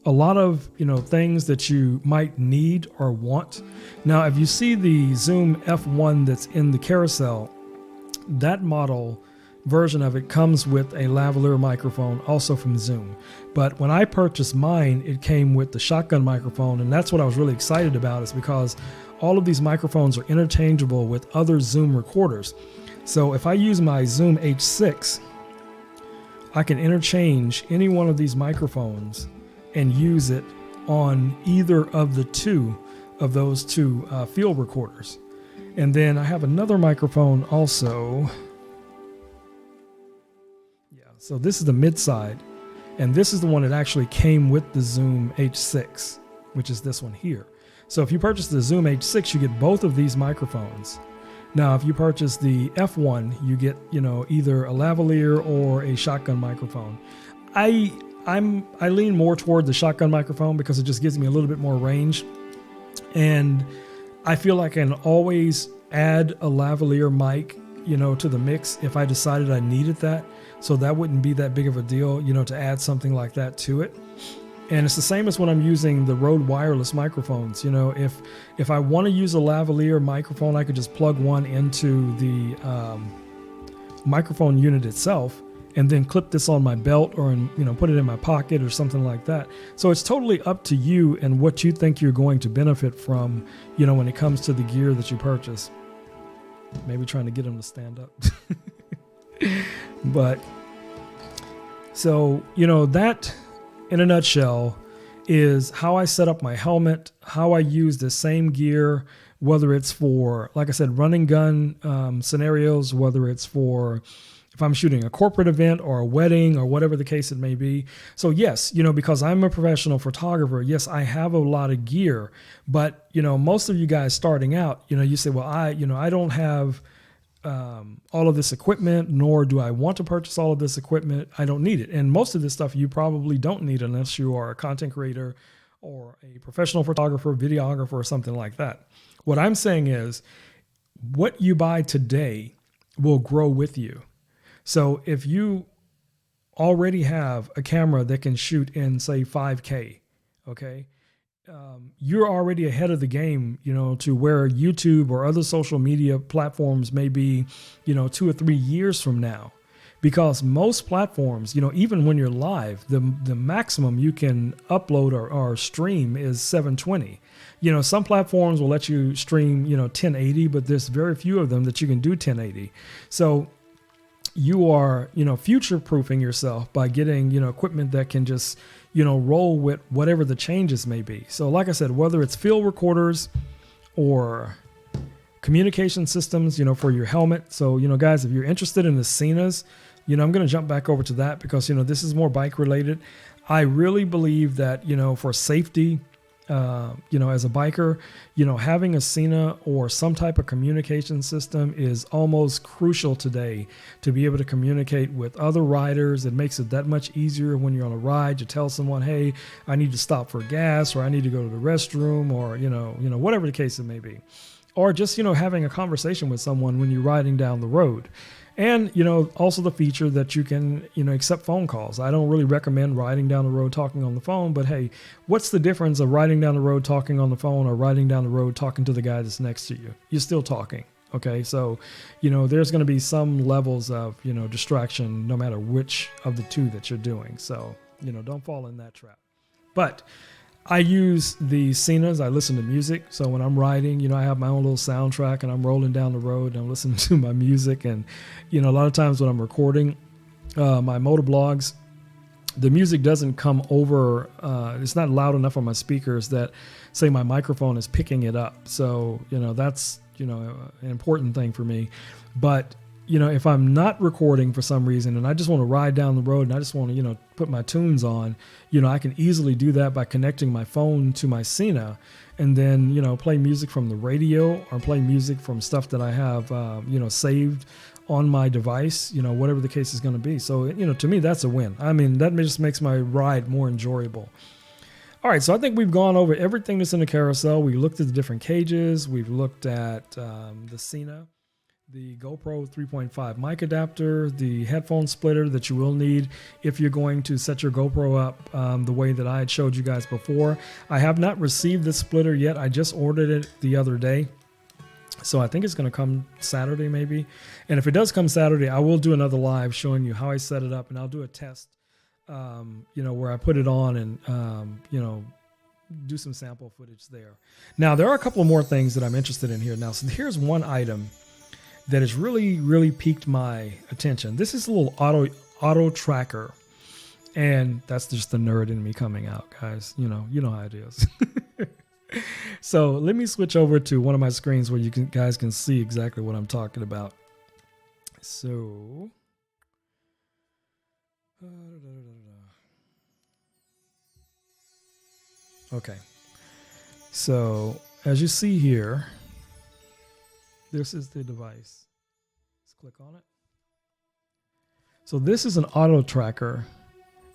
a lot of, you know, things that you might need or want. Now, if you see the Zoom F1 that's in the carousel, that model version of it comes with a lavalier microphone, also from Zoom. But when I purchased mine, it came with the shotgun microphone, and that's what I was really excited about, is because all of these microphones are interchangeable with other Zoom recorders. So if I use my Zoom H6, I can interchange any one of these microphones and use it on either of the two of those two field recorders. And then I have another microphone also. Yeah, so this is the mid side, and this is the one that actually came with the Zoom H6, which is this one here. So if you purchase the Zoom H6, you get both of these microphones. Now, if you purchase the F1, you get, you know, either a lavalier or a shotgun microphone. I lean more toward the shotgun microphone because it just gives me a little bit more range, and I feel like I can always add a lavalier mic, you know, to the mix if I decided I needed that. So that wouldn't be that big of a deal, you know, to add something like that to it. And it's the same as when I'm using the Rode wireless microphones. You know, if I want to use a lavalier microphone, I could just plug one into the microphone unit itself, and then clip this on my belt, or you know, put it in my pocket or something like that. So it's totally up to you and what you think you're going to benefit from, you know, when it comes to the gear that you purchase. Maybe trying to get them to stand up. But so, you know, that in a nutshell is how I set up my helmet, how I use the same gear, whether it's for, like I said, run and gun scenarios, whether it's for if I'm shooting a corporate event or a wedding or whatever the case it may be. So yes, you know, because I'm a professional photographer, yes, I have a lot of gear, but you know, most of you guys starting out, you know, you say, well, I don't have all of this equipment, nor do I want to purchase all of this equipment. I don't need it. And most of this stuff you probably don't need unless you are a content creator or a professional photographer, videographer, or something like that. What I'm saying is what you buy today will grow with you. So if you already have a camera that can shoot in, say, 5K, okay, you're already ahead of the game, you know, to where YouTube or other social media platforms may be, you know, 2 or 3 years from now. Because most platforms, you know, even when you're live, the maximum you can upload or stream is 720. You know, some platforms will let you stream, you know, 1080, but there's very few of them that you can do 1080. So you are, you know, future-proofing yourself by getting, you know, equipment that can just, you know, roll with whatever the changes may be. So like I said, whether it's field recorders or communication systems, you know, for your helmet. So, you know, guys, if you're interested in the Cenas, you know, I'm going to jump back over to that because, you know, this is more bike related. I really believe that, you know, for safety, you know, as a biker, you know, having a Cena or some type of communication system is almost crucial today to be able to communicate with other riders. It makes it that much easier when you're on a ride to tell someone, hey, I need to stop for gas, or I need to go to the restroom, or, you know, whatever the case it may be. Or just, you know, having a conversation with someone when you're riding down the road. And, you know, also the feature that you can, you know, accept phone calls. I don't really recommend riding down the road talking on the phone, but hey, what's the difference of riding down the road talking on the phone or riding down the road talking to the guy that's next to you? You're still talking. Okay. So, you know, there's going to be some levels of, you know, distraction no matter which of the two that you're doing. So, you know, don't fall in that trap. But I use the Cenas. I listen to music. So when I'm riding, you know, I have my own little soundtrack and I'm rolling down the road and I'm listening to my music. And, you know, a lot of times when I'm recording my motovlogs, the music doesn't come over. It's not loud enough on my speakers that, say, my microphone is picking it up. So, you know, that's, you know, an important thing for me. But, if I'm not recording for some reason and I just want to ride down the road and I just want to, put my tunes on, I can easily do that by connecting my phone to my Cena and then, play music from the radio or play music from stuff that I have, saved on my device, whatever the case is going to be. So, to me, that's a win. I mean, that just makes my ride more enjoyable. All right, so I think we've gone over everything that's in the carousel. We looked at the different cages. We've looked at the Cena, the GoPro 3.5 mic adapter, the headphone splitter that you will need if you're going to set your GoPro up the way that I had showed you guys before. I have not received this splitter yet. I just ordered it the other day. So I think it's going to come Saturday maybe. And if it does come Saturday, I will do another live showing you how I set it up, and I'll do a test, where I put it on and, do some sample footage there. Now, there are a couple of more things that I'm interested in here. Now, so here's one item that has really, really piqued my attention. This is a little auto tracker. And that's just the nerd in me coming out, guys. You know how it is. So let me switch over to one of my screens where guys can see exactly what I'm talking about. So, okay. So as you see here, this is the device. Let's click on it. So this is an auto tracker.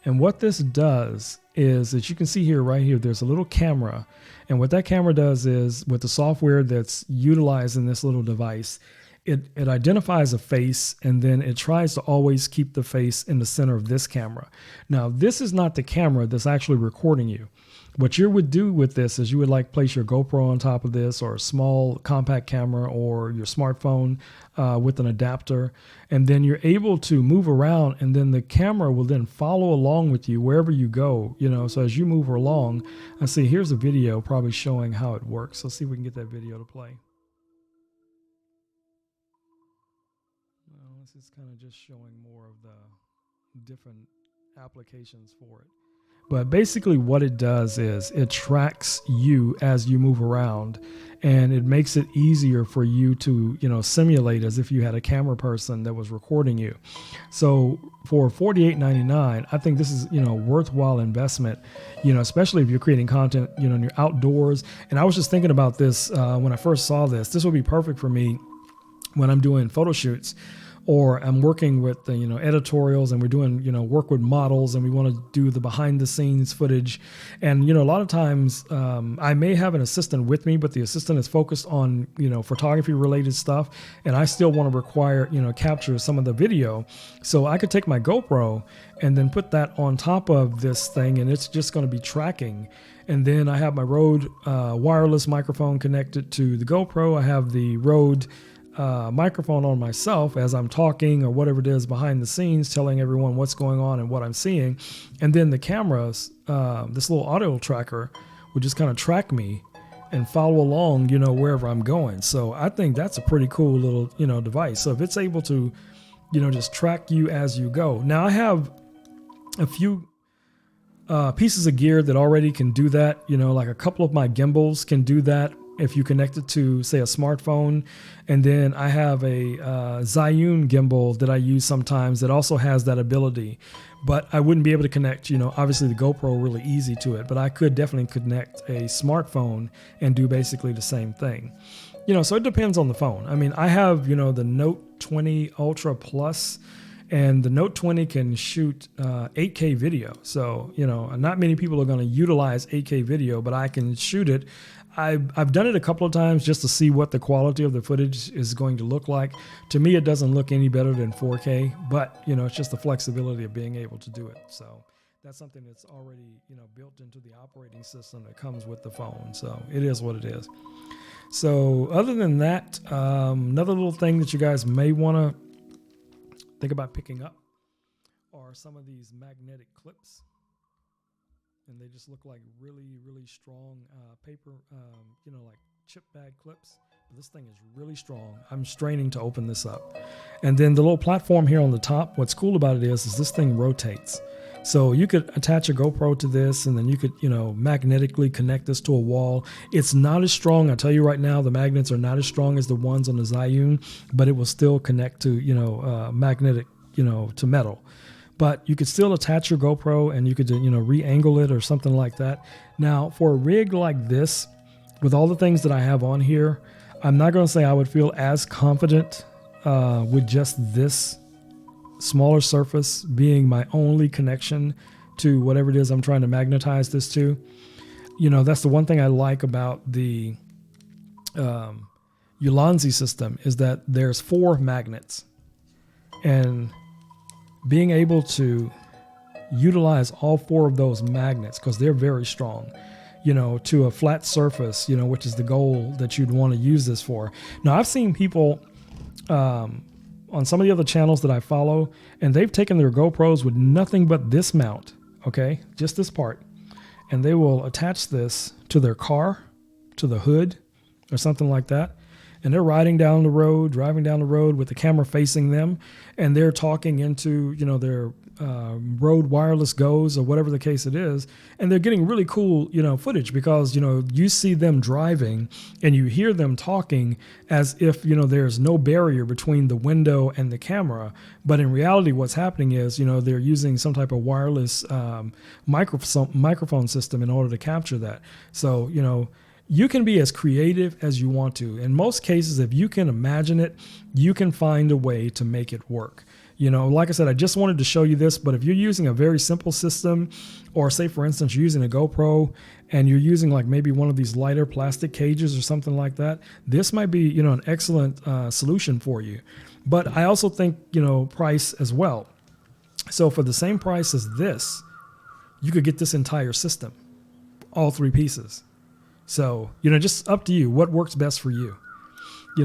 And what this does is, as you can see here, right here, there's a little camera. And what that camera does is, with the software that's utilized in this little device, it identifies a face, and then it tries to always keep the face in the center of this camera. Now, this is not the camera that's actually recording you. What you would do with this is you would place your GoPro on top of this, or a small compact camera, or your smartphone with an adapter, and then you're able to move around, and then the camera will then follow along with you wherever you go. So as you move along, I see here's a video probably showing how it works. Let's see if we can get that video to play. Well, this is kind of just showing more of the different applications for it. But basically what it does is it tracks you as you move around, and it makes it easier for you to, simulate as if you had a camera person that was recording you. So for $48.99, I think this is, worthwhile investment, especially if you're creating content, and you're outdoors. And I was just thinking about this when I first saw this. This would be perfect for me when I'm doing photo shoots, or I'm working with editorials, and we're doing work with models, and we want to do the behind the scenes footage. And a lot of times I may have an assistant with me, but the assistant is focused on photography related stuff, and I still want to require capture some of the video. So I could take my GoPro and then put that on top of this thing, and it's just going to be tracking. And then I have my Rode wireless microphone connected to the GoPro. I have the Rode microphone on myself as I'm talking or whatever it is behind the scenes, telling everyone what's going on and what I'm seeing. And then the cameras, this little audio tracker, would just kind of track me and follow along, wherever I'm going. So I think that's a pretty cool little, device. So if it's able to, just track you as you go. Now I have a few pieces of gear that already can do that. Like a couple of my gimbals can do that if you connect it to, say, a smartphone. And then I have a Zhiyun gimbal that I use sometimes that also has that ability. But I wouldn't be able to connect, obviously the GoPro really easy to it, but I could definitely connect a smartphone and do basically the same thing. So it depends on the phone. I mean, I have, the Note 20 Ultra Plus, and the Note 20 can shoot 8K video. So, not many people are going to utilize 8K video, but I can shoot it. I've done it a couple of times just to see what the quality of the footage is going to look like. To me, it doesn't look any better than 4K, but, it's just the flexibility of being able to do it. So that's something that's already, built into the operating system that comes with the phone. So it is what it is. So other than that, another little thing that you guys may want to think about picking up are some of these magnetic clips. And they just look like really, really strong paper, like chip bag clips. But this thing is really strong. I'm straining to open this up. And then the little platform here on the top, what's cool about it is this thing rotates. So you could attach a GoPro to this, and then you could, magnetically connect this to a wall. It's not as strong. I'll tell you right now, the magnets are not as strong as the ones on the Zhiyun, but it will still connect to, magnetic, to metal. But you could still attach your GoPro, and you could, re-angle it or something like that. Now, for a rig like this, with all the things that I have on here, I'm not going to say I would feel as confident with just this smaller surface being my only connection to whatever it is I'm trying to magnetize this to. That's the one thing I like about the Ulanzi system, is that there's 4 magnets, and being able to utilize all 4 of those magnets, because they're very strong, to a flat surface, which is the goal that you'd want to use this for. Now, I've seen people on some of the other channels that I follow, and they've taken their GoPros with nothing but this mount, okay, just this part, and they will attach this to their car, to the hood or something like that, and they're driving down the road with the camera facing them, and they're talking into, their Rode Wireless Goes or whatever the case it is, and they're getting really cool, footage, because, you see them driving and you hear them talking as if, there's no barrier between the window and the camera. But in reality, what's happening is, they're using some type of wireless microphone system in order to capture that. So, you can be as creative as you want to. In most cases, if you can imagine it, you can find a way to make it work. Like I said, I just wanted to show you this, but if you're using a very simple system, or say, for instance, you're using a GoPro and you're using like maybe one of these lighter plastic cages or something like that, this might be, an excellent solution for you. But I also think, price as well. So for the same price as this, you could get this entire system, all 3 pieces. So, just up to you, what works best for you.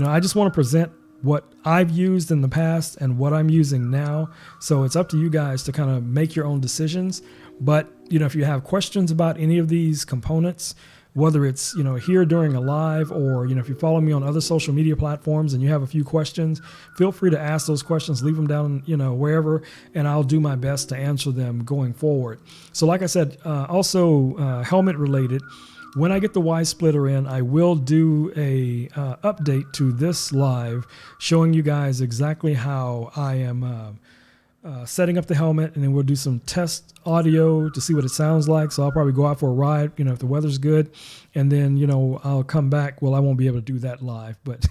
I just want to present what I've used in the past and what I'm using now. So it's up to you guys to kind of make your own decisions. But, if you have questions about any of these components, whether it's, here during a live, or, if you follow me on other social media platforms and you have a few questions, feel free to ask those questions, leave them down, wherever, and I'll do my best to answer them going forward. So like I said, also helmet related, when I get the Y splitter in, I will do a update to this live, showing you guys exactly how I am setting up the helmet, and then we'll do some test audio to see what it sounds like. So I'll probably go out for a ride, if the weather's good, and then, I'll come back. Well, I won't be able to do that live, but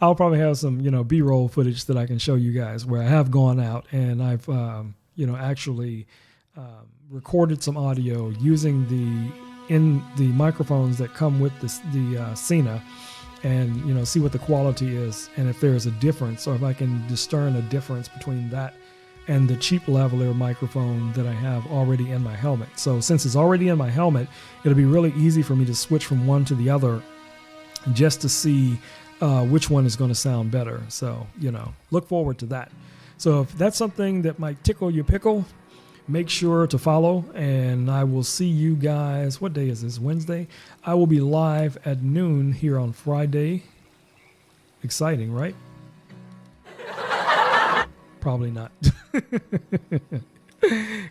I'll probably have some, B-roll footage that I can show you guys where I have gone out and I've, actually recorded some audio using the microphones that come with the Cena, and see what the quality is, and if there's a difference, or if I can discern a difference between that and the cheap lavalier microphone that I have already in my helmet. So since it's already in my helmet, it'll be really easy for me to switch from one to the other just to see which one is going to sound better. So look forward to that. So if that's something that might tickle your pickle, make sure to follow, and I will see you guys. What day is this? Wednesday? I will be live at noon here on Friday. Exciting, right? Probably not.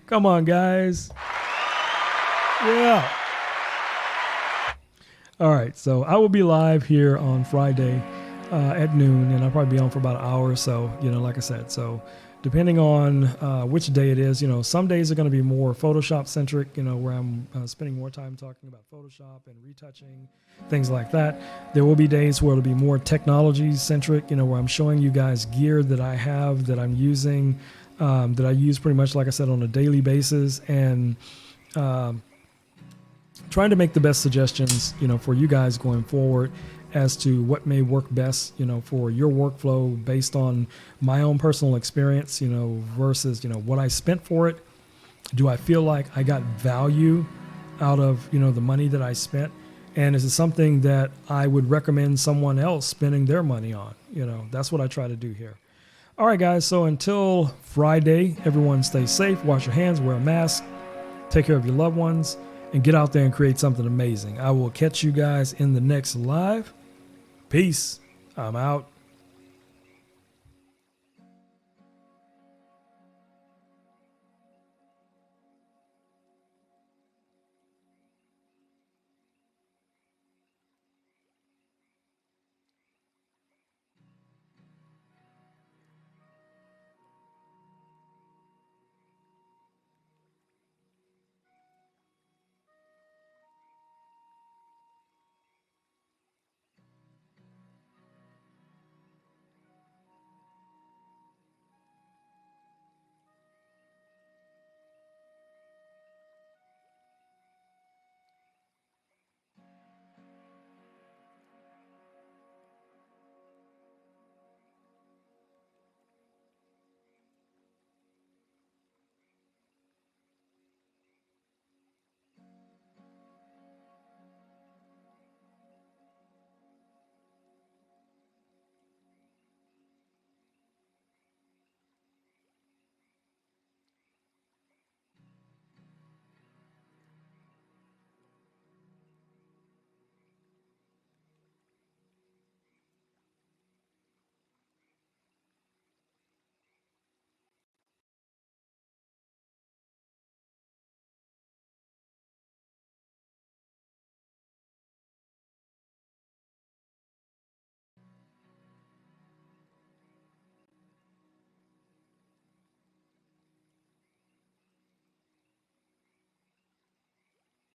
Come on, guys. Yeah. All right, so I will be live here on Friday at noon, and I'll probably be on for about an hour or so, like I said. So depending on which day it is, some days are going to be more Photoshop centric, where I'm spending more time talking about Photoshop and retouching, things like that. There will be days where it'll be more technology centric, where I'm showing you guys gear that I have, that I'm using, that I use pretty much, like I said, on a daily basis, and trying to make the best suggestions, for you guys going forward as to what may work best, for your workflow based on my own personal experience, versus, what I spent for it. Do I feel like I got value out of, the money that I spent? And is it something that I would recommend someone else spending their money on? That's what I try to do here. All right, guys. So until Friday, everyone stay safe, wash your hands, wear a mask, take care of your loved ones, and get out there and create something amazing. I will catch you guys in the next live. Peace. I'm out.